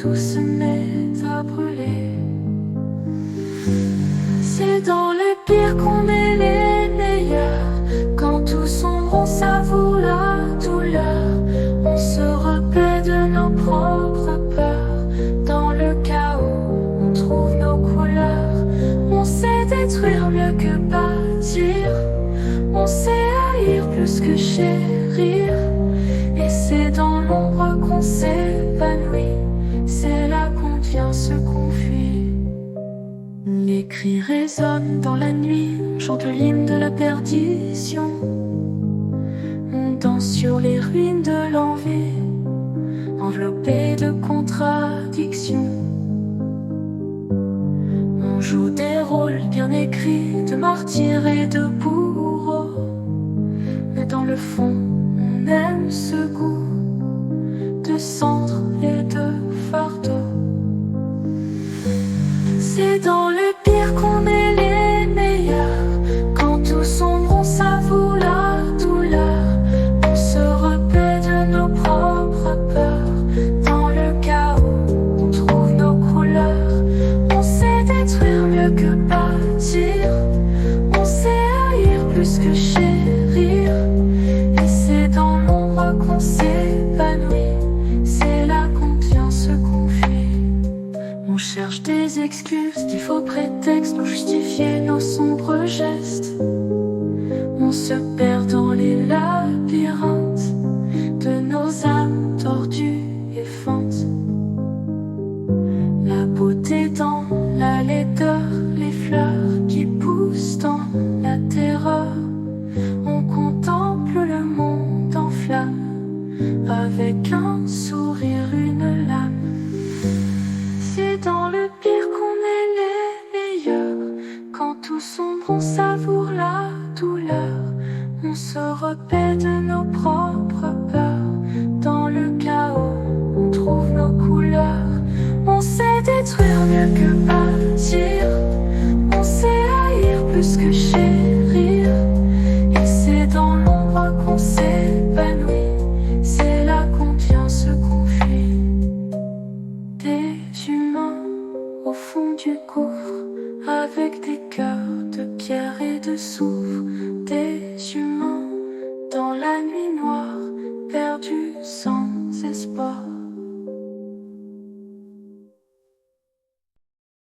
tout se met à brûler. C'est dans les pires qu'on est les meilleurs. Quand tout sombre, on savoure la douleur. On se repaît de nos propres peurs. Dans le chaos, on trouve nos couleurs. On sait détruire mieux que bâtir. On sait haïr plus que chérir. Et c'est dans l'ombre qu'on s'épanouit. C'est là qu'on vient se confier. Les cris résonnent dans la nuit. On chante l'hymne de la perdition. On danse sur les ruines de l'envie, enveloppé de contradictions. On joue des rôles bien écrits, de martyrs et de bourreaux. Mais dans le fond, on aime ce goût de cendres et de fardeaux. C'est dans le pire qu'on est les meilleurs. Quand tout sombre, on savoure la douleur. On se repaît de nos propres peurs. Dans le chaos, on trouve nos couleurs. On sait détruire mieux que bâtir. On sait haïr plus que chérir. Et c'est dans l'ombre qu'on s'épanouit. C'est là qu'on vient se confier. On cherche des excuses, des faux prétextes pour justifier nos sombres gestes. On se perd dans les labyrinthes de nos âmes tordues et fentes. La beauté dans la laideur, les fleurs qui poussent dans la terreur. On contemple le monde en flammes, avec un sourire, une lame. C'est dans le pire qu'on est les meilleurs. Quand tout sombre, on savoure la douleur. On se repaît de nos propres peurs. Dans le chaos, on trouve nos couleurs. On sait détruire mieux que bâtir. On sait haïr plus que chérir. Et c'est dans l'ombre qu'on s'épanouit. C'est là qu'on vient se confier. Des humains au fond du gouffre, avec des cœurs de pierre et de soufre.